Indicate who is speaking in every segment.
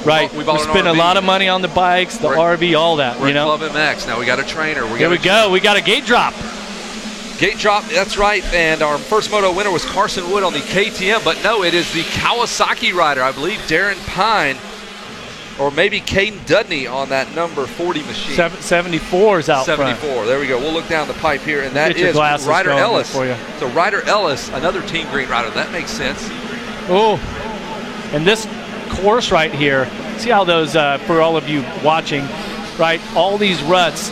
Speaker 1: Right. We spent a lot of money on the bikes, the RV, all that.
Speaker 2: We're Club MX. Now we got a trainer.
Speaker 1: Here we go. We got a gate drop.
Speaker 2: Gate drop, that's right. And our first moto winner was Carson Wood on the KTM. But no, it is the Kawasaki rider. I believe Darren Pine or maybe Caden Dudney on that number 40 machine.
Speaker 1: 74 is out
Speaker 2: 74.
Speaker 1: front.
Speaker 2: There we go. We'll look down the pipe here. And that is Ryder Ellis.
Speaker 1: For you.
Speaker 2: So Ryder Ellis, another Team Green rider. That makes sense.
Speaker 1: Oh, and this course right here, see how those, for all of you watching, right, all these ruts,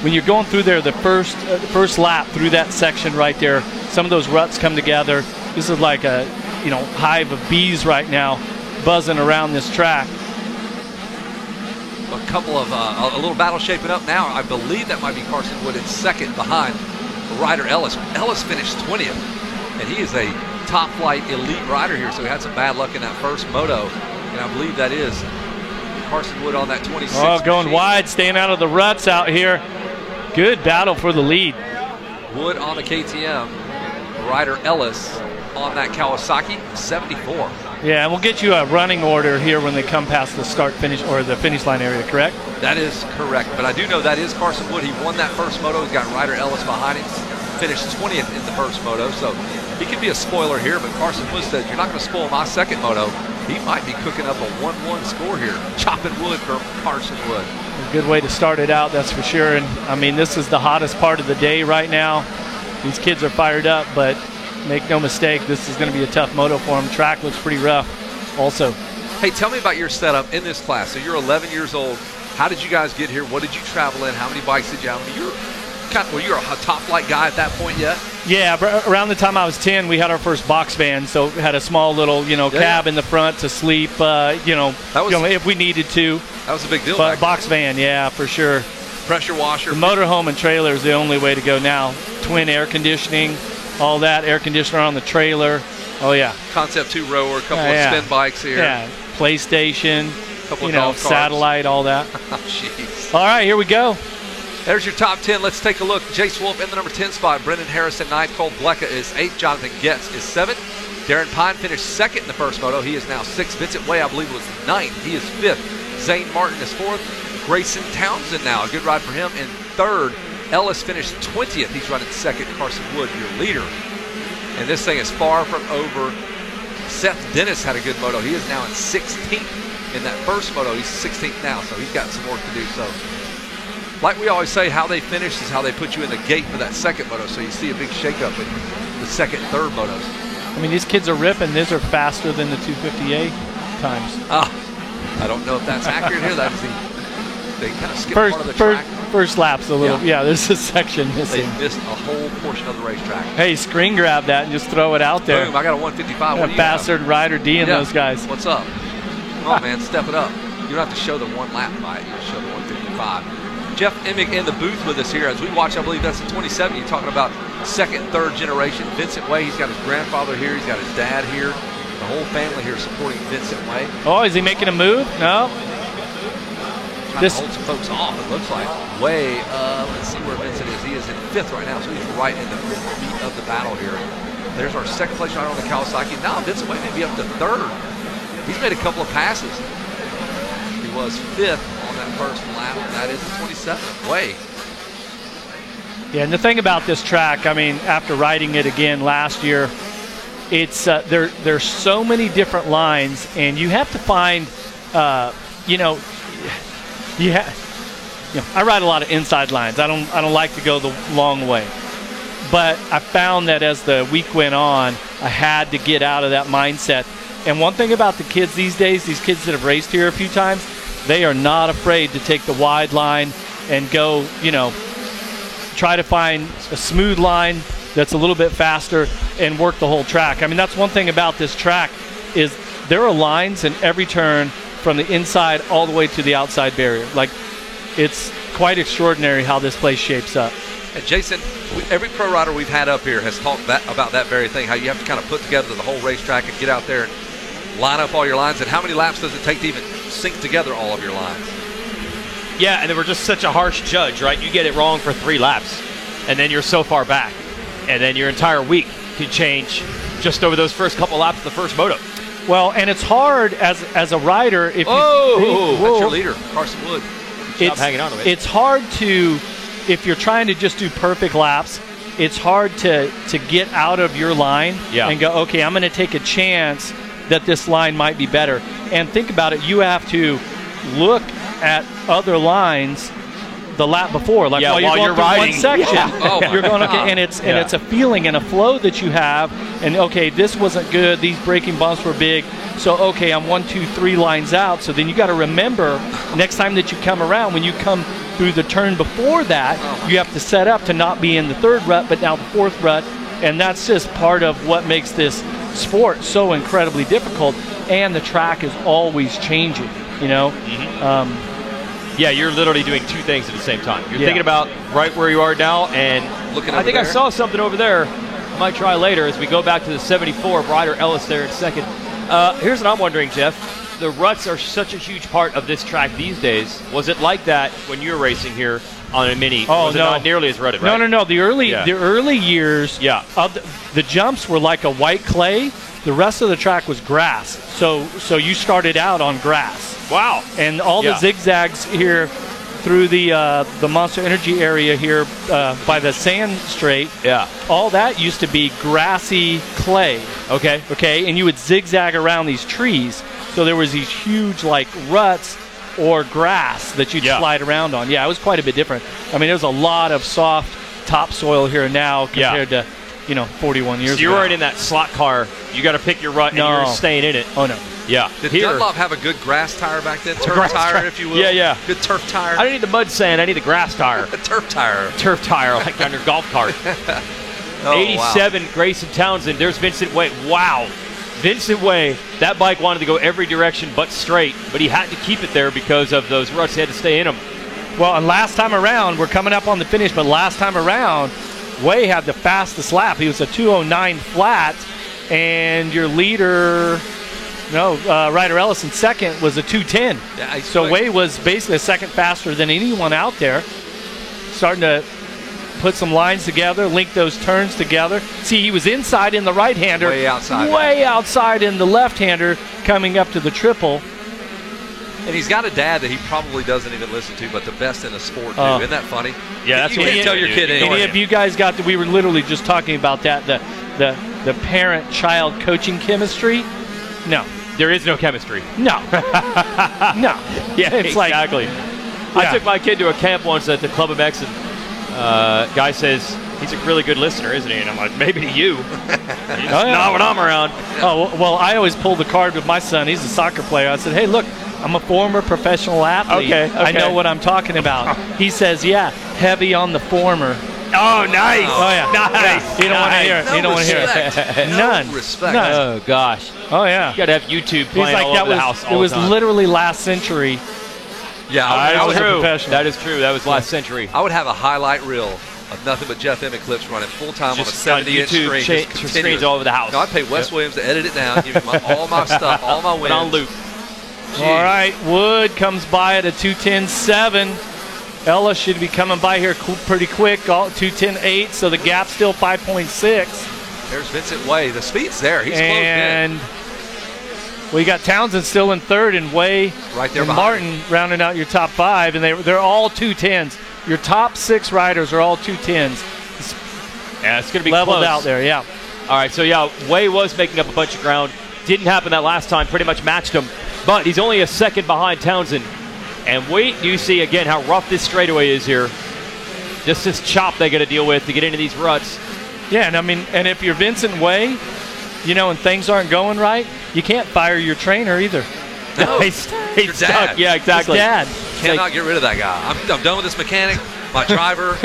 Speaker 1: when you're going through there, the first lap through that section right there, some of those ruts come together. This is like a hive of bees right now buzzing around this track.
Speaker 2: A couple of a little battle shaping up now. I believe that might be Carson Wood in second behind Ryder Ellis. Ellis finished 20th, and he is a top flight elite rider here, so he had some bad luck in that first moto, and I believe that is Carson Wood on that 26.
Speaker 1: Oh, going wide, staying out of the ruts out here. Good battle for the lead.
Speaker 2: Wood on the KTM, Ryder Ellis on that Kawasaki, 74.
Speaker 1: Yeah, and we'll get you a running order here when they come past the start-finish or the finish line area, correct?
Speaker 2: That is correct, but I do know that is Carson Wood. He won that first moto. He's got Ryder Ellis behind him, finished 20th in the first moto, so he could be a spoiler here, but Carson Wood says, you're not going to spoil my second moto. He might be cooking up a 1-1 score here. Chopping wood from Carson Wood.
Speaker 1: A good way to start it out, that's for sure. And, I mean, this is the hottest part of the day right now. These kids are fired up, but make no mistake, this is going to be a tough moto for them. Track looks pretty rough also.
Speaker 2: Hey, tell me about your setup in this class. So you're 11 years old. How did you guys get here? What did you travel in? How many bikes did you have? Were you a top flight guy at that point yet?
Speaker 1: Yeah, around the time I was 10, we had our first box van, so we had a small little, cab in the front to sleep, if we needed to.
Speaker 2: That was a big deal.
Speaker 1: But box van, yeah, for sure.
Speaker 2: Pressure washer.
Speaker 1: The motorhome and trailer is the only way to go now. Twin air conditioning, all that, air conditioner on the trailer. Oh, yeah.
Speaker 2: Concept 2 rower, a couple of spin bikes here.
Speaker 1: Yeah, PlayStation,
Speaker 2: couple of
Speaker 1: satellite, all that.
Speaker 2: Oh, jeez.
Speaker 1: All right, here we go.
Speaker 2: There's your top 10. Let's take a look. Jace Wolf in the number 10 spot. Brendan Harrison 9th. Cole Blecka is 8th. Jonathan Getz is 7th. Darren Pine finished 2nd in the first moto. He is now 6th. Vincent Way, I believe, was 9th. He is 5th. Zane Martin is 4th. Grayson Townsend now, a good ride for him, in 3rd. Ellis finished 20th. He's running 2nd. Carson Wood, your leader. And this thing is far from over. Seth Dennis had a good moto. He is now in 16th in that first moto. He's 16th now, so he's got some work to do. So, like we always say, how they finish is how they put you in the gate for that second moto. So you see a big shakeup in the second, third motos.
Speaker 1: I mean, these kids are ripping. These are faster than the 250A times.
Speaker 2: I don't know if that's accurate here. That's they kind of skipped part of the track.
Speaker 1: First lap's a little, there's a section missing.
Speaker 2: They missed a whole portion of the racetrack.
Speaker 1: Hey, screen grab that and just throw it out there.
Speaker 2: Boom, I got a 155.
Speaker 1: Faster than Ryder D and those guys.
Speaker 2: What's up? Come on, man, step it up. You don't have to show the one lap by it. You just show the 155. Jeff Emig in the booth with us here as we watch. I believe that's the 27. You're talking about second, third generation. Vincent Way, he's got his grandfather here. He's got his dad here. The whole family here supporting Vincent Way.
Speaker 1: Oh, is he making a move? No.
Speaker 2: Trying to hold some folks off, it looks like. Way, let's see where Vincent is. He is in 5th right now, so he's right in the meat of the battle here. There's our second place rider on the Kawasaki. Now Vincent Way may be up to 3rd. He's made a couple of passes. He was 5th on that first lap, and that is the 27th. Way.
Speaker 1: Yeah, and the thing about this track, I mean, after riding it again last year, it's there's so many different lines, and you have to find, I ride a lot of inside lines. I don't like to go the long way. But I found that as the week went on, I had to get out of that mindset. And one thing about the kids these days, these kids that have raced here a few times, they are not afraid to take the wide line and go, try to find a smooth line that's a little bit faster and work the whole track. I mean, that's one thing about this track is there are lines in every turn from the inside all the way to the outside barrier. Like, it's quite extraordinary how this place shapes up.
Speaker 2: And Jason, every pro rider we've had up here has talked about that very thing, how you have to kind of put together the whole racetrack and get out there and line up all your lines. And how many laps does it take to even sync together all of your lines?
Speaker 3: Yeah, and then we're just such a harsh judge, right? You get it wrong for 3 laps, and then you're so far back. And then your entire week can change just over those first couple laps of the first moto.
Speaker 1: Well, and it's hard as a rider if
Speaker 3: Oh,
Speaker 2: That's your leader, Carson Wood.
Speaker 3: Stop hanging on to it.
Speaker 1: It's hard to, if you're trying to just do perfect laps, it's hard to get out of your line and go, okay, I'm going to take a chance that this line might be better. And think about it, you have to look at other lines the lap before, like while you're going through
Speaker 3: riding
Speaker 1: one section,
Speaker 2: Oh
Speaker 1: you're going okay, and it's a feeling and a flow that you have, and okay, this wasn't good. These braking bumps were big, so okay, I'm 1, 2, 3 lines out. So then you got to remember next time that you come around, when you come through the turn before that, you have to set up to not be in the third rut, but now the fourth rut, and that's just part of what makes this sport so incredibly difficult. And the track is always changing, you know.
Speaker 3: Yeah, you're literally doing two things at the same time. You're thinking about right where you are now, and
Speaker 2: Looking
Speaker 3: I
Speaker 2: over
Speaker 3: think I
Speaker 2: there.
Speaker 3: saw something over there. I might try later as we go back to the 74. Ryder Ellis there in second. Here's what I'm wondering, Jeff. The ruts are such a huge part of this track these days. Was it like that when you were racing here on a Mini?
Speaker 1: Oh,
Speaker 3: was it
Speaker 1: no.
Speaker 3: not nearly as rutted, right?
Speaker 1: No. The early years,
Speaker 3: Yeah.
Speaker 1: the jumps were like a white clay. The rest of the track was grass. So you started out on grass.
Speaker 3: Wow.
Speaker 1: And all the zigzags here through the Monster Energy area here by the sand straight, all that used to be grassy clay. Okay, and you would zigzag around these trees. So there was these huge like ruts or grass that you'd slide around on. Yeah, it was quite a bit different. I mean, there's a lot of soft topsoil here now compared to 41 years ago.
Speaker 3: So you weren't in that slot car. You got to pick your rut, and you're staying in it.
Speaker 1: Oh, no.
Speaker 3: Yeah.
Speaker 2: Did
Speaker 3: Here-
Speaker 2: Dunlop have a good grass tire back then? Turf
Speaker 3: Grass
Speaker 2: tire,
Speaker 3: tire.
Speaker 2: if you will.
Speaker 3: Yeah.
Speaker 2: Good turf tire.
Speaker 3: I don't need the mud sand. I need the grass tire.
Speaker 2: A turf tire.
Speaker 3: Turf tire, like on your golf cart.
Speaker 2: Oh,
Speaker 3: 87, Grayson Townsend. There's Vincent Way. Wow. Vincent Way, that bike wanted to go every direction but straight, but he had to keep it there because of those ruts. He had to stay in them.
Speaker 1: Well, and last time around, we're coming up on the finish, but last time around, Way had the fastest lap. He was a 2:09 flat, and your leader, Ryder Ellis in second was a 2:10.
Speaker 2: Yeah,
Speaker 1: so Way was basically a second faster than anyone out there. Starting to put some lines together, link those turns together. See, he was inside in the right-hander.
Speaker 2: Way outside.
Speaker 1: Way outside in the left-hander coming up to the triple.
Speaker 2: And he's got a dad that he probably doesn't even listen to, but the best in the sport, too. Isn't that funny?
Speaker 3: Yeah, that's
Speaker 2: you
Speaker 3: what
Speaker 2: can't tell your kid
Speaker 1: Any
Speaker 2: anything.
Speaker 1: of you guys got we were literally just talking about that, the parent-child coaching chemistry? No.
Speaker 3: There is no chemistry.
Speaker 1: No. No.
Speaker 3: Yeah,
Speaker 1: It's
Speaker 3: exactly. I took my kid to a camp once at the Club of Mex, and guy says, he's a really good listener, isn't he? And I'm like, maybe to you. He's not when I'm around.
Speaker 1: Oh, well, I always pull the card with my son. He's a soccer player. I said, hey, look, I'm a former professional athlete.
Speaker 3: Okay.
Speaker 1: I know what I'm talking about. He says, yeah, heavy on the former.
Speaker 3: Oh, nice.
Speaker 1: Oh, yeah.
Speaker 3: Nice.
Speaker 1: You don't want to hear it.
Speaker 2: No
Speaker 1: You don't want to hear
Speaker 2: respect.
Speaker 1: it.
Speaker 2: No
Speaker 1: None.
Speaker 2: respect.
Speaker 1: None.
Speaker 3: Oh, gosh.
Speaker 1: Oh, yeah.
Speaker 3: You got to have YouTube
Speaker 1: He's
Speaker 3: playing
Speaker 1: like,
Speaker 3: all over the house all
Speaker 1: it was
Speaker 3: the time.
Speaker 1: literally last century.
Speaker 2: Yeah,
Speaker 1: I was a
Speaker 3: true.
Speaker 1: professional.
Speaker 3: That is true. That was last century.
Speaker 2: I would have a highlight reel of nothing but Jeff Emmett clips running full-time on a
Speaker 3: Just on
Speaker 2: 70-inch
Speaker 3: YouTube
Speaker 2: screen. just
Speaker 3: screens
Speaker 2: continuous.
Speaker 3: all over the house.
Speaker 2: No, I'd pay Wes Williams to edit it down, give me all my stuff, all my wins.
Speaker 3: But on loop.
Speaker 1: All right, Wood comes by at a 2:10.7. Ellis should be coming by here pretty quick, 2:10.8, so the gap's still 5.6.
Speaker 2: There's Vincent Way. The speed's there. He's
Speaker 1: And we got Townsend still in third, and Way
Speaker 2: Right there
Speaker 1: and
Speaker 2: behind
Speaker 1: Martin rounding out your top five, and they're all 2:10s. Your top 6 riders are all 2:10s.
Speaker 3: Yeah, it's going to be
Speaker 1: Leveled
Speaker 3: close.
Speaker 1: out there, yeah.
Speaker 3: All right, so yeah, Way was making up a bunch of ground. Didn't happen that last time. Pretty much matched him. But he's only a second behind Townsend. And wait, you see again how rough this straightaway is here. Just this chop they got to deal with to get into these ruts.
Speaker 1: Yeah, and I mean, and if you're Vincent Way, and things aren't going right, you can't fire your trainer either.
Speaker 2: No,
Speaker 3: He's
Speaker 2: your
Speaker 3: stuck.
Speaker 2: dad.
Speaker 3: Yeah, exactly.
Speaker 1: His dad.
Speaker 2: Cannot get rid of that guy. I'm done with this mechanic, my driver,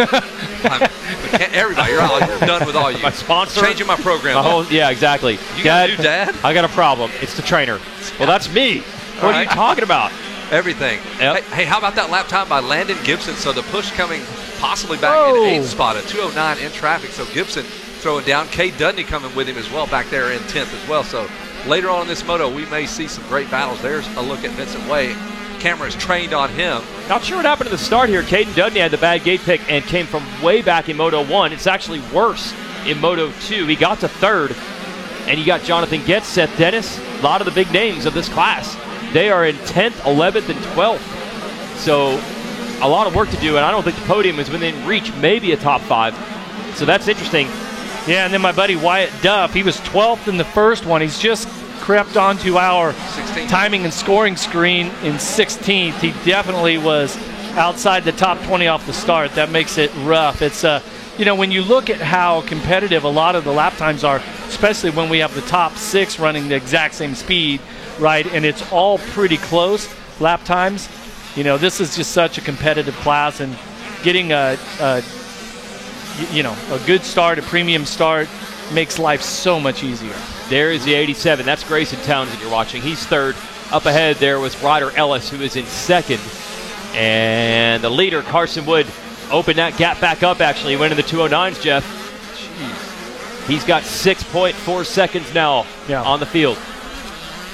Speaker 2: everybody. You're done with all you.
Speaker 3: My sponsor.
Speaker 2: Changing my program.
Speaker 3: My whole, yeah, exactly.
Speaker 2: You got a new dad?
Speaker 3: I got a problem. It's the trainer. Well, that's me. What are you
Speaker 2: right.
Speaker 3: talking about?
Speaker 2: Everything.
Speaker 3: Yep.
Speaker 2: Hey, how about that lap time by Landon Gibson? So the push coming possibly back in 8th spot at 2:09 in traffic. So Gibson throwing down. Cade Dudney coming with him as well back there in 10th as well. So later on in this moto, we may see some great battles. There's a look at Vincent Way. Camera is trained on him.
Speaker 3: Not sure what happened at the start here. Caden Dudney had the bad gate pick and came from way back in Moto 1. It's actually worse in Moto 2. He got to third And you got Jonathan Getz, Seth Dennis, a lot of the big names of this class. They are in 10th, 11th, and 12th. So a lot of work to do, and I don't think the podium is within reach, maybe a top 5. So that's interesting.
Speaker 1: Yeah, and then my buddy Wyatt Duff, he was 12th in the first one. He's just crept onto our
Speaker 2: 16th.
Speaker 1: timing and scoring screen in 16th. He definitely was outside the top 20 off the start. That makes it rough. It's when you look at how competitive a lot of the lap times are, especially when we have the top 6 running the exact same speed, right? And it's all pretty close lap times. This is just such a competitive class, and getting a good start, a premium start, makes life so much easier.
Speaker 3: There is the 87. That's Grayson Townsend you're watching. He's 3rd. Up ahead there was Ryder Ellis, who is in 2nd. And the leader, Carson Wood, opened that gap back up, actually. He went in the 209s, Jeff. Jeez. He's got 6.4 seconds now on the field.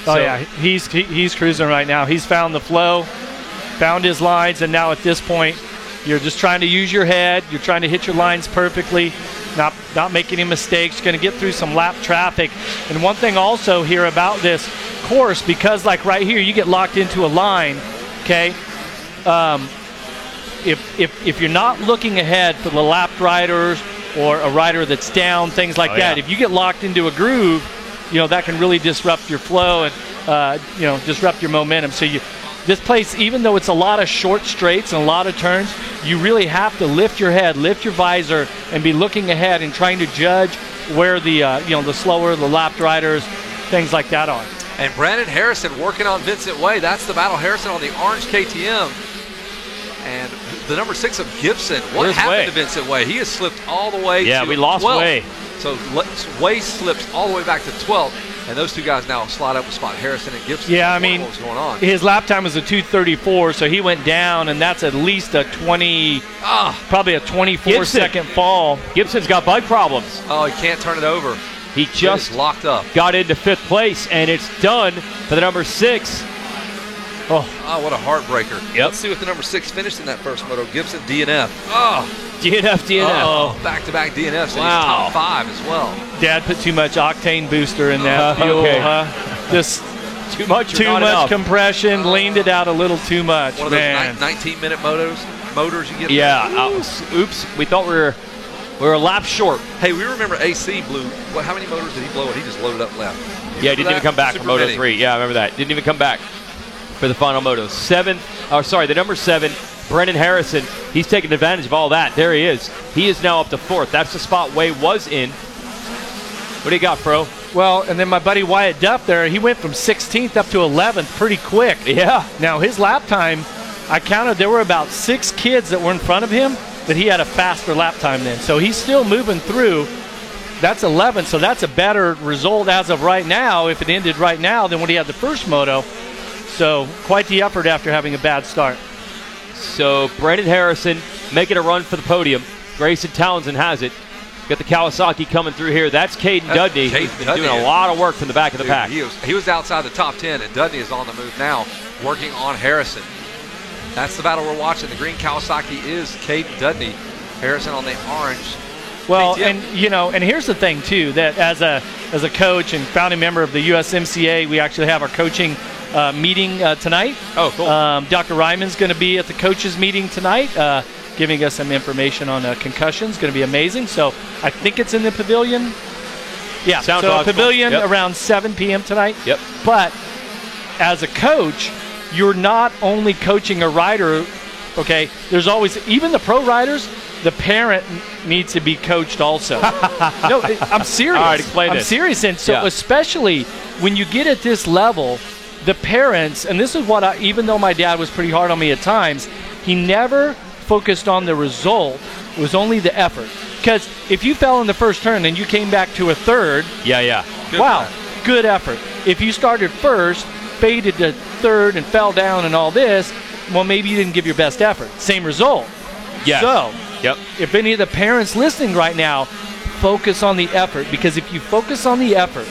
Speaker 1: Oh, yeah. He's cruising right now. He's found the flow, found his lines, and now at this point, you're just trying to use your head. You're trying to hit your lines perfectly, not make any mistakes. Going to get through some lap traffic. And one thing also here about this course, because like right here, you get locked into a line, okay? If you're not looking ahead for the lapped riders or a rider that's down, things like that, if you get locked into a groove, that can really disrupt your flow and, disrupt your momentum. So this place, even though it's a lot of short straights and a lot of turns, you really have to lift your head, lift your visor, and be looking ahead and trying to judge where the slower, the lapped riders, things like that are.
Speaker 2: And Brandon Harrison working on Vincent Way. That's the battle. Harrison on the orange KTM. And the number 6 of Gibson. What happened to Vincent Way? He has slipped all the way to 12th.
Speaker 3: Yeah, we lost Way.
Speaker 2: So Way slips all the way back to 12th. And those two guys now slide up with spot, Harrison and Gibson.
Speaker 1: Yeah, I mean,
Speaker 2: what's going on?
Speaker 1: His lap time was a 2:34, so he went down, and that's at least a 20, probably a 24-second fall.
Speaker 3: Gibson's got bike problems.
Speaker 2: Oh, he can't turn it over.
Speaker 3: He just
Speaker 2: locked up.
Speaker 3: Got into 5th place, and it's done for the number 6.
Speaker 2: Oh, what a heartbreaker.
Speaker 3: Yep.
Speaker 2: Let's see what the number 6 finished in that first moto. Gibson DNF.
Speaker 3: DNF.
Speaker 2: Oh, back-to-back DNFs. So he's top 5 as well.
Speaker 1: Dad put too much octane booster in that fuel.
Speaker 3: Okay.
Speaker 1: Just
Speaker 3: too much
Speaker 1: compression, leaned it out a little too much.
Speaker 2: One of those 19-minute motors you get.
Speaker 3: Yeah. Oops. We thought we were a lap short.
Speaker 2: Hey, we remember AC blew. How many motors did he blow? And he just loaded up left.
Speaker 3: Yeah, he didn't even come back for Moto 3. Yeah, I remember that. Didn't even come back for the final moto. The number 7, Brendan Harrison. He's taking advantage of all that. There he is. He is now up to 4th. That's the spot Way was in. What do you got, Fro?
Speaker 1: Well, and then my buddy Wyatt Duff there, he went from 16th up to 11th pretty quick.
Speaker 3: Yeah.
Speaker 1: Now, his lap time, I counted there were about 6 kids that were in front of him that he had a faster lap time than. So he's still moving through. That's 11th, so that's a better result as of right now, if it ended right now, than when he had the first moto. So quite the effort after having a bad start.
Speaker 3: So Brandon Harrison making a run for the podium. Grayson Townsend has it. Got the Kawasaki coming through here. That's Caden Dudney. He's been doing a lot of work from the back of the pack.
Speaker 2: He was outside the top 10, and Dudney is on the move now, working on Harrison. That's the battle we're watching. The green Kawasaki is Caden Dudney. Harrison on the orange.
Speaker 1: Well, and here's the thing too, that as a coach and founding member of the USMCA, we actually have our coaching meeting tonight.
Speaker 2: Oh, cool.
Speaker 1: Dr. Ryman's going to be at the coaches meeting tonight, giving us some information on concussions. Going to be amazing. So I think it's in the pavilion. Yeah,
Speaker 3: Sounds
Speaker 1: so
Speaker 3: logical.
Speaker 1: Pavilion around 7 p.m. tonight.
Speaker 3: Yep.
Speaker 1: But as a coach, you're not only coaching a rider, okay? There's always, even the pro riders, the parent needs to be coached also. No, I'm serious.
Speaker 3: All right, explain
Speaker 1: I'm
Speaker 3: this.
Speaker 1: serious. And so especially when you get at this level, the parents, and this is what even though my dad was pretty hard on me at times, he never focused on the result. It was only the effort. Because if you fell in the first turn and you came back to a third, good effort. If you started first, faded to third and fell down and all this, well, maybe you didn't give your best effort. Same result.
Speaker 3: Yes.
Speaker 1: So, if any of the parents listening right now, focus on the effort, because if you focus on the effort,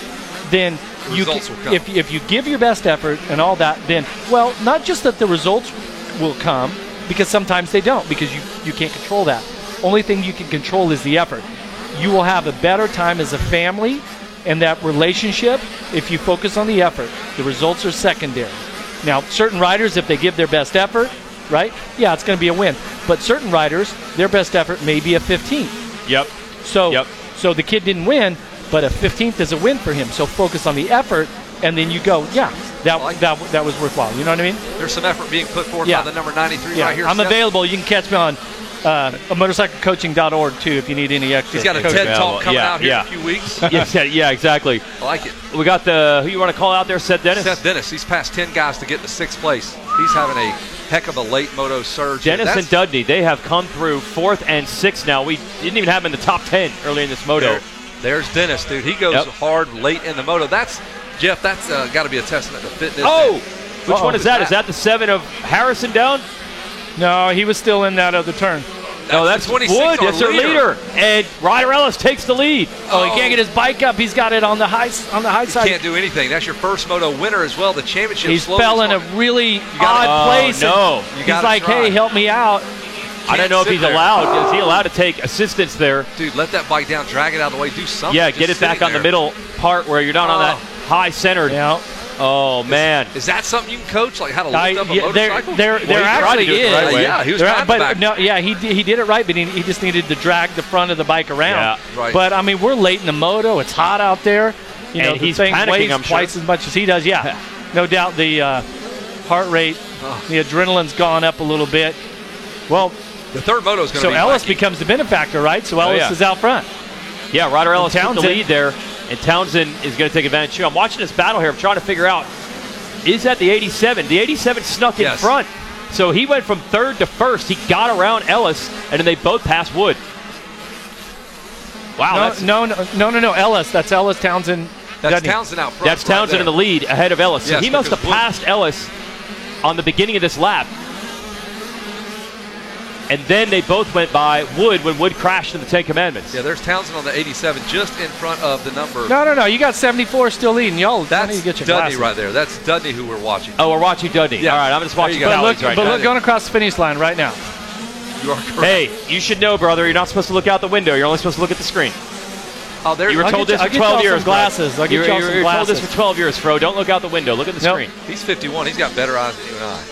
Speaker 1: then
Speaker 2: results will come.
Speaker 1: If you give your best effort and all that, then, well, not just that the results will come, because sometimes they don't, because you can't control that. Only thing you can control is the effort. You will have a better time as a family, And that relationship, if you focus on the effort, the results are secondary. Now, certain riders, if they give their best effort, right, yeah, it's going to be a win. But certain riders, their best effort may be a 15th.
Speaker 3: Yep.
Speaker 1: So the kid didn't win, but a 15th is a win for him. So focus on the effort, and then you go, yeah, that was worthwhile. You know what I mean?
Speaker 2: There's some effort being put forth by the number 93 right here.
Speaker 1: I'm available. You can catch me on motorcyclecoaching.org, too, if you need any extra.
Speaker 2: He's got a TED Talk coming out here in a few weeks.
Speaker 3: Yeah, exactly.
Speaker 2: I like it.
Speaker 3: We got who you want to call out there, Seth Dennis?
Speaker 2: Seth Dennis. He's passed 10 guys to get to 6th place. He's having a heck of a late moto surge.
Speaker 3: Dennis and Dudney, they have come through 4th and 6th now. We didn't even have him in the top 10 early in this moto.
Speaker 2: There's Dennis, dude. He goes hard late in the moto. That's got to be a testament to fitness.
Speaker 3: Oh! Which one is that? Is that the 7 of Harrison down?
Speaker 1: No, he was still in that other turn.
Speaker 3: No, that's
Speaker 2: 26.
Speaker 3: Wood. That's their leader. And Ryder Ellis takes the lead.
Speaker 1: Oh, he can't get his bike up. He's got it on the high side.
Speaker 2: Can't do anything. That's your first moto winner as well. The championship.
Speaker 1: He fell in a really odd place.
Speaker 3: No,
Speaker 1: he's like, hey, help me out.
Speaker 3: I don't know if he's allowed. Is he allowed to take assistance there?
Speaker 2: Dude, let that bike down, drag it out of the way, do something.
Speaker 3: Yeah, get it back on the middle part where you're not on that high centered.
Speaker 1: Yeah.
Speaker 3: Oh, man.
Speaker 2: Is that something you can coach, like how to lift up a motorcycle?
Speaker 1: There actually is.
Speaker 3: Right,
Speaker 2: yeah, he was trying back.
Speaker 1: No, yeah, he did it right, but he just needed to drag the front of the bike around.
Speaker 3: Yeah,
Speaker 2: right.
Speaker 1: But, I mean, we're late in the moto. It's hot out there. You know,
Speaker 3: and he's
Speaker 1: the thing
Speaker 3: panicking,
Speaker 1: weighs
Speaker 3: I'm
Speaker 1: twice
Speaker 3: sure.
Speaker 1: as much as he does. Yeah, no doubt the heart rate, the adrenaline's gone up a little bit. Well,
Speaker 2: the third moto is going to be
Speaker 1: Ellis
Speaker 2: wacky.
Speaker 1: becomes the benefactor, right? So Ellis is out front.
Speaker 3: Yeah, Ryder Ellis took the
Speaker 1: Townsend.
Speaker 3: lead there, and Townsend is going to take advantage too. I'm watching this battle here. I'm trying to figure out, is that the 87? The 87 snuck in front. So he went from 3rd to 1st. He got around Ellis, and then they both passed Wood. Wow.
Speaker 1: No. Ellis. That's Ellis, Townsend.
Speaker 2: That's
Speaker 1: Dudney.
Speaker 2: Townsend out front.
Speaker 3: That's Townsend in the lead ahead of Ellis. So
Speaker 2: Yes,
Speaker 3: he must have
Speaker 2: because Wood-
Speaker 3: passed Ellis on the beginning of this lap. And then they both went by Wood when Wood crashed in the 10 Commandments.
Speaker 2: Yeah, there's Townsend on the 87 just in front of the number.
Speaker 1: No. You got 74 still leading. Y'all,
Speaker 2: That's
Speaker 1: you get your
Speaker 2: Dudney
Speaker 1: glasses.
Speaker 2: right there. That's Dudney who we're watching.
Speaker 3: Oh, we're watching Dudney.
Speaker 2: Yeah.
Speaker 3: All right, I'm just watching
Speaker 2: There you go.
Speaker 3: Cowlings right now.
Speaker 1: Look, going across the finish line right now.
Speaker 2: You are correct.
Speaker 3: Hey, you should know, brother, you're not supposed to look out the window. You're only supposed to look at the screen.
Speaker 2: Oh, there
Speaker 3: You were
Speaker 1: I'll
Speaker 3: told
Speaker 1: get
Speaker 3: this
Speaker 1: you-
Speaker 3: for
Speaker 1: I'll get
Speaker 3: 12
Speaker 1: y'all
Speaker 3: years.
Speaker 1: some glasses. I'll get y'all some
Speaker 3: You were told this
Speaker 1: glasses.
Speaker 3: for 12 years, Fro. Don't look out the window. Look at the screen.
Speaker 2: He's 51. He's got better eyes than you and I.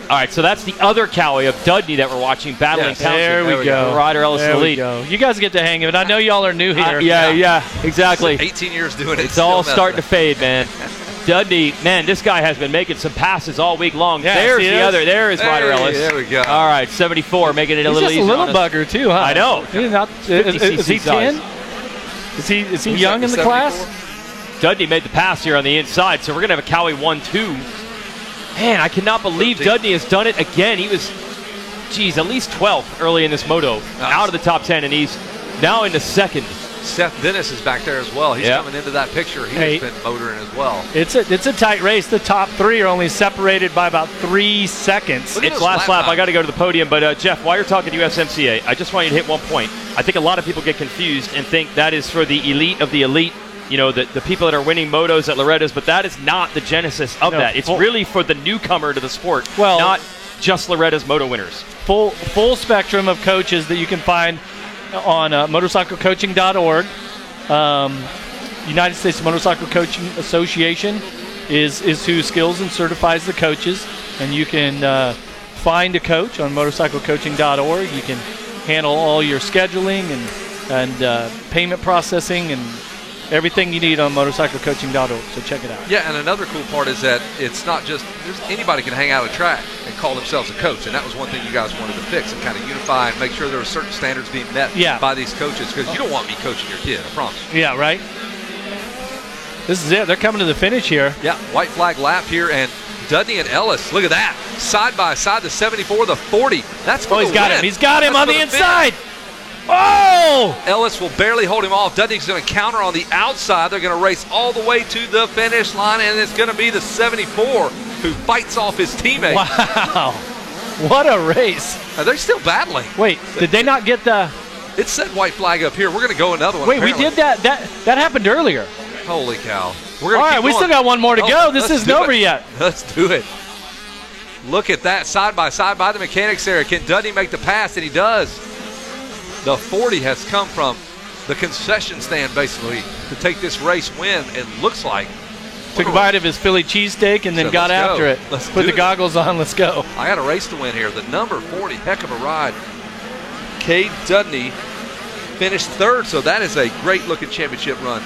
Speaker 3: All right, so that's the other Cowie of Dudney that we're watching battling
Speaker 2: Yes.
Speaker 3: Townsend.
Speaker 1: There we go.
Speaker 3: Ryder Ellis in
Speaker 1: There
Speaker 3: the
Speaker 1: we
Speaker 3: lead.
Speaker 1: go. You guys get the hang of it. I know y'all are new here.
Speaker 3: Yeah, exactly.
Speaker 2: 18 years doing it.
Speaker 3: It's all starting to fade, man. Dudney, man, this guy has been making some passes all week long.
Speaker 1: Yeah,
Speaker 3: There's
Speaker 1: see
Speaker 3: the
Speaker 1: this?
Speaker 3: other. There is Ryder Ellis.
Speaker 2: There we go.
Speaker 3: All right, 74, making it a
Speaker 1: He's
Speaker 3: little
Speaker 1: just
Speaker 3: easier
Speaker 1: a little
Speaker 3: on us.
Speaker 1: bugger too, huh?
Speaker 3: I know.
Speaker 1: He's not,
Speaker 3: 50
Speaker 1: is he
Speaker 3: cc size.
Speaker 1: 10? Is he
Speaker 2: Who's
Speaker 1: young
Speaker 2: that,
Speaker 1: in the
Speaker 2: 74?
Speaker 1: class?
Speaker 3: Dudney made the pass here on the inside, so we're going to have a Cowie 1-2. Man, I cannot believe
Speaker 2: 13.
Speaker 3: Dudney has done it again. He was, at least 12th early in this moto, out of the top 10, and he's now into 2nd.
Speaker 2: Seth Dennis is back there as well. He's coming into that picture. He's been motoring as well.
Speaker 1: It's a tight race. The top 3 are only separated by about 3 seconds.
Speaker 2: Look at
Speaker 3: It's
Speaker 2: those
Speaker 3: last lap.
Speaker 2: times.
Speaker 3: I got to go to the podium. But, Jeff, while you're talking USMCA, I just want you to hit one point. I think a lot of people get confused and think that is for the elite of the elite, you know, the people that are winning motos at Loretta's, but that is not the genesis of that. It's really for the newcomer to the sport, not just Loretta's moto winners.
Speaker 1: Full spectrum of coaches that you can find on motorcyclecoaching.org. United States Motorcycle Coaching Association is who skills and certifies the coaches, and you can find a coach on motorcyclecoaching.org. You can handle all your scheduling and payment processing and everything you need on motorcyclecoaching.org. So check it out.
Speaker 2: Yeah, and another cool part is that it's not just anybody can hang out a track and call themselves a coach, and that was one thing you guys wanted to fix and kind of unify and make sure there were certain standards being met by these coaches, because you don't want me coaching your kid, I promise.
Speaker 1: Yeah, right. This is it. They're coming to the finish here.
Speaker 2: Yeah, white flag lap here, and Dudney and Ellis, look at that. Side by side, the 74, the 40. That's for
Speaker 1: he's got
Speaker 2: win.
Speaker 1: him. He's got him
Speaker 2: That's
Speaker 1: on
Speaker 2: for
Speaker 1: the
Speaker 2: finish.
Speaker 1: inside. Oh!
Speaker 2: Ellis will barely hold him off. Dudney's going to counter on the outside. They're going to race all the way to the finish line, and it's going to be the 74 who fights off his teammate.
Speaker 1: Wow. What a race.
Speaker 2: They're still battling.
Speaker 1: Wait, did they not get the...
Speaker 2: It said white flag up here. We're going to go another one.
Speaker 1: Wait,
Speaker 2: apparently.
Speaker 1: we did that. That happened earlier.
Speaker 2: Holy cow.
Speaker 1: All right, we still got one more to go. This isn't over yet.
Speaker 2: Let's do it. Look at that, side by the mechanics area. Can Dudney make the pass? And he does. The 40 has come from the concession stand basically to take this race win. It looks like.
Speaker 1: Took a bite of his Philly cheesesteak and then
Speaker 2: So
Speaker 1: got
Speaker 2: let's
Speaker 1: after
Speaker 2: go.
Speaker 1: it.
Speaker 2: Let's
Speaker 1: Put
Speaker 2: do
Speaker 1: the
Speaker 2: it.
Speaker 1: goggles on. Let's go.
Speaker 2: I got a race to win here. The number 40, heck of a ride. Cade Dudney finished third, so that is a great-looking championship run.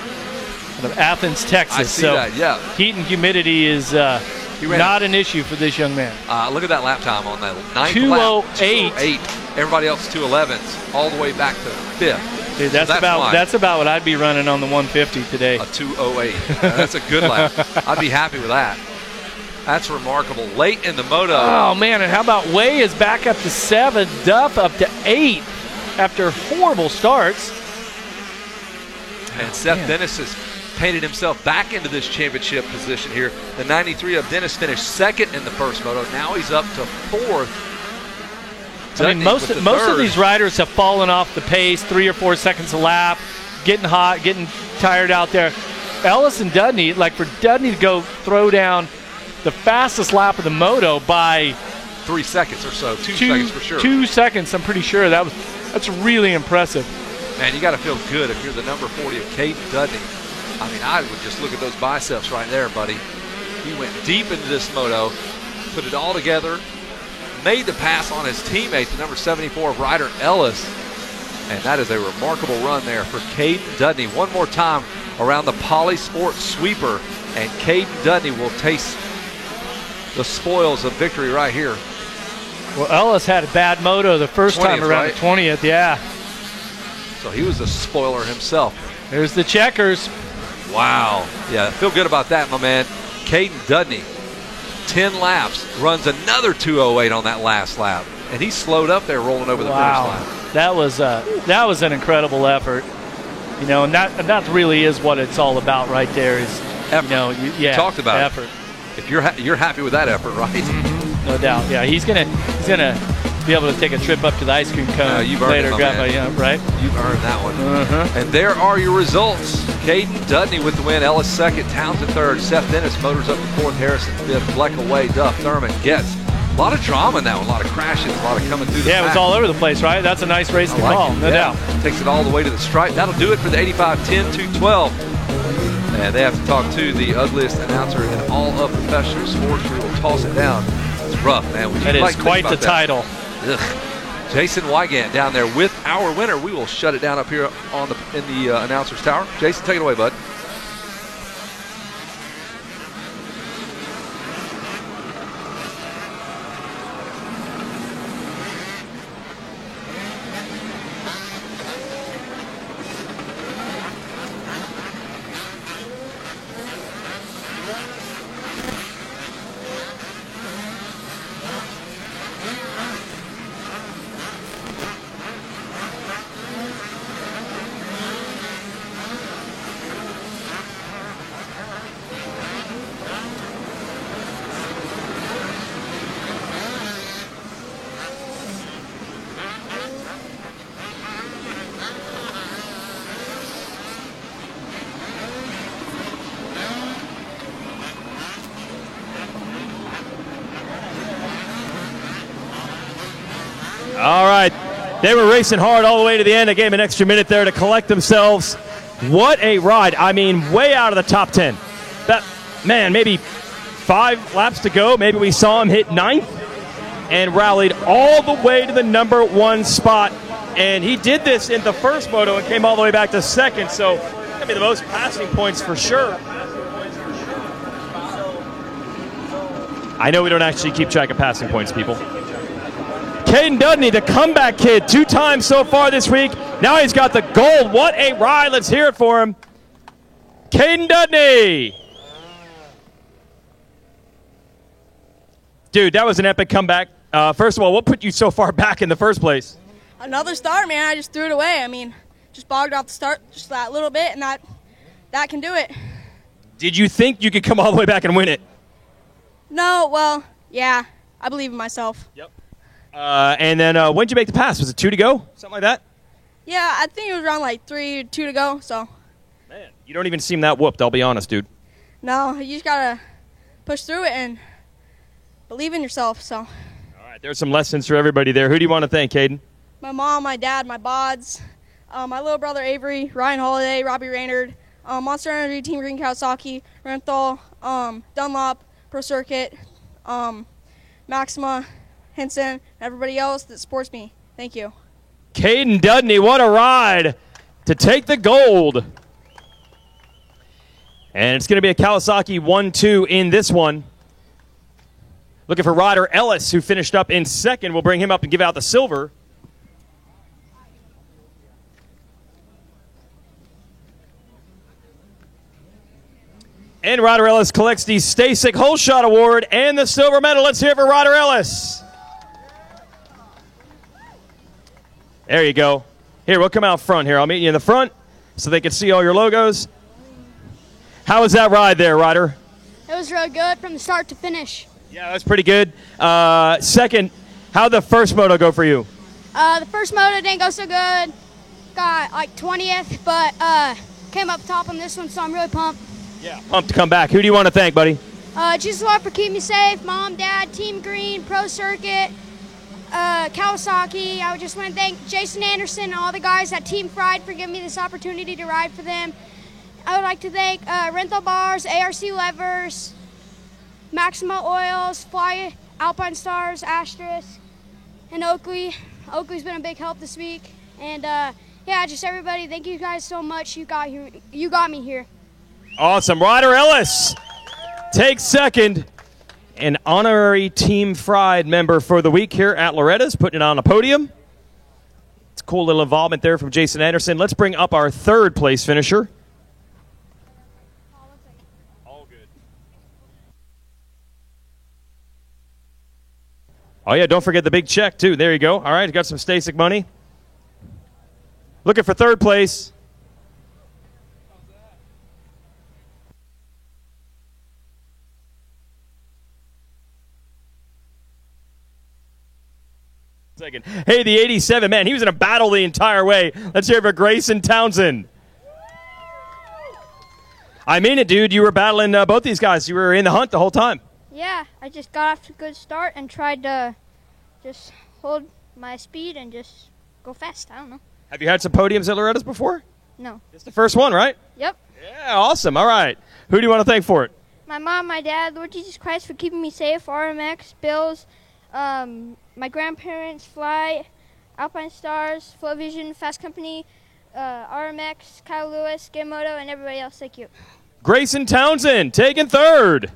Speaker 1: Out of Athens, Texas.
Speaker 2: I see
Speaker 1: so
Speaker 2: that, yeah.
Speaker 1: heat and humidity is not an issue for this young man.
Speaker 2: Look at that lap time on that ninth
Speaker 1: 2:08.
Speaker 2: lap. 2:08. Everybody else 2:11s, all the way back to fifth.
Speaker 1: Dude,
Speaker 2: So
Speaker 1: that's about what I'd be running on the 150 today.
Speaker 2: A 2:08. That's a good lap. I'd be happy with that. That's remarkable. Late in the moto.
Speaker 1: Oh, man, and how about Way is back up to 7, Duff up to 8 after horrible starts.
Speaker 2: And Seth Dennis has painted himself back into this championship position here. The 93 of Dennis finished second in the first moto. Now he's up to fourth.
Speaker 1: I mean, most of these riders have fallen off the pace, 3 or 4 seconds a lap, getting hot, getting tired out there. Ellis and Dudney, like for Dudney to go throw down the fastest lap of the moto by
Speaker 2: 3 seconds or so, 2 seconds for sure.
Speaker 1: 2 seconds, I'm pretty sure. That's really impressive.
Speaker 2: Man, you got to feel good if you're the number 40 of Caden Dudney. I mean, I would just look at those biceps right there, buddy. He went deep into this moto, put it all together, made the pass on his teammate, the number 74 of Ryder Ellis. And that is a remarkable run there for Caden Dudney. One more time around the Poly Sport sweeper, and Caden Dudney will taste the spoils of victory right here.
Speaker 1: Well, Ellis had a bad moto the first time around
Speaker 2: right?
Speaker 1: the 20th, yeah.
Speaker 2: So he was a spoiler himself.
Speaker 1: There's the checkers.
Speaker 2: Wow. Yeah, feel good about that, my man. Caden Dudney, 10 laps, runs another 2:08 on that last lap. And he slowed up there rolling over the finish line.
Speaker 1: That was an incredible effort. You know, and that really is what it's all about right there is,
Speaker 2: effort.
Speaker 1: You know,
Speaker 2: You talked about
Speaker 1: effort.
Speaker 2: If you're happy with that effort, right?
Speaker 1: Mm-hmm. No doubt. Yeah, he's gonna be able to take a trip up to the ice cream cone
Speaker 2: you've earned
Speaker 1: later,
Speaker 2: it, my
Speaker 1: grab
Speaker 2: man.
Speaker 1: right?
Speaker 2: You've earned that one.
Speaker 1: Uh-huh.
Speaker 2: And there are your results. Caden Dudney with the win. Ellis second. Townsend third. Seth Dennis motors up to fourth. Harrison fifth. Bleck away. Duff Thurman gets. A lot of drama in that one. A lot of crashes. A lot of coming through the
Speaker 1: Yeah, it was
Speaker 2: pack.
Speaker 1: all over the place, right? That's a nice race to
Speaker 2: I like
Speaker 1: call,
Speaker 2: it.
Speaker 1: no
Speaker 2: Yeah.
Speaker 1: doubt.
Speaker 2: Takes it all the way to the stripe. That'll do it for the 85-10 212. And they have to talk to the ugliest announcer in all of professional sports. We will toss it down. It's rough, man. Would you
Speaker 1: That
Speaker 2: like
Speaker 1: is
Speaker 2: to
Speaker 1: quite
Speaker 2: think
Speaker 1: the
Speaker 2: about that?
Speaker 1: title.
Speaker 2: Ugh. Jason Wygant down there with our winner. We will shut it down up here in the announcer's tower. Jason, take it away, bud.
Speaker 3: All right. They were racing hard all the way to the end. They gave him an extra minute there to collect themselves. What a ride. I mean, way out of the top 10. That, man, maybe 5 laps to go. Maybe we saw him hit 9th and rallied all the way to the number 1 spot. And he did this in the first moto and came all the way back to 2nd. So, I mean, the most passing points for sure. I know we don't actually keep track of passing points, people. Caden Dudney, the comeback kid, 2 times so far this week. Now he's got the gold. What a ride. Let's hear it for him. Caden Dudney. Dude, that was an epic comeback. First of all, what put you so far back in the first place?
Speaker 4: Another start, man. I just threw it away. I mean, just bogged off the start just that little bit, and that can do it.
Speaker 3: Did you think you could come all the way back and win it?
Speaker 4: No, well, yeah. I believe in myself.
Speaker 3: Yep. And then when did you make the pass? Was it 2 to go? Something like that?
Speaker 4: Yeah, I think it was around like 3 or 2 to go, so.
Speaker 3: Man, you don't even seem that whooped, I'll be honest, dude.
Speaker 4: No, you just got to push through it and believe in yourself, so.
Speaker 3: All right, there's some lessons for everybody there. Who do you want to thank, Caden?
Speaker 4: My mom, my dad, my bods, my little brother Avery, Ryan Holiday, Robbie Raynard, Monster Energy, Team Green Kawasaki, Renthal, Dunlop, Pro Circuit, Maxima, Henson, and everybody else that supports me. Thank you.
Speaker 3: Caden Dudney, what a ride to take the gold. And it's going to be a Kawasaki 1-2 in this one. Looking for Ryder Ellis, who finished up in second. We'll bring him up and give out the silver. And Ryder Ellis collects the Stasic Hole Shot Award and the silver medal. Let's hear it for Ryder Ellis. There you go. Here, we'll come out front here. I'll meet you in the front so they can see all your logos. How was that ride there, Ryder?
Speaker 5: It was real good from the start to finish.
Speaker 3: Yeah, that's pretty good. Second, how'd the first moto go for you?
Speaker 5: The first moto didn't go so good. Got like 20th, but came up top on this one, so I'm really pumped.
Speaker 3: Yeah, pumped to come back. Who do you want to thank, buddy?
Speaker 5: Jesus Lord for keeping me safe. Mom, Dad, Team Green, Pro Circuit, Kawasaki. I just want to thank Jason Anderson and all the guys at Team Fried for giving me this opportunity to ride for them. I would like to thank Renthal Bars, ARC Levers, Maxima Oils, Fly, Alpine Stars, Asterisk, and Oakley. Oakley's been a big help this week. And yeah, just everybody, thank you guys so much. You got me here.
Speaker 3: Awesome. Ryder Ellis takes second. An honorary Team Fried member for the week here at Loretta's, putting it on a podium. It's a cool little involvement there from Jason Anderson. Let's bring up our third place finisher. All good. Oh, yeah, don't forget the big check, too. There you go. All right, got some Stasic money. Looking for third place. Second. Hey, the 87, man, he was in a battle the entire way. Let's hear it for Grayson Townsend. I mean it, dude. You were battling both these guys. You were in the hunt the whole time.
Speaker 5: Yeah, I just got off to a good start and tried to just hold my speed and just go fast. I don't know.
Speaker 3: Have you had some podiums at Loretta's before?
Speaker 5: No.
Speaker 3: It's the first one, right?
Speaker 5: Yep.
Speaker 3: Yeah, awesome. All right. Who do you want to thank for it?
Speaker 5: My mom, my dad, Lord Jesus Christ for keeping me safe, RMX, Bills, my grandparents, Fly, Alpine Stars, Flow Vision, Fast Company, RMX, Kyle Lewis, Gamoto, and everybody else. Thank you.
Speaker 3: Grayson Townsend taking third.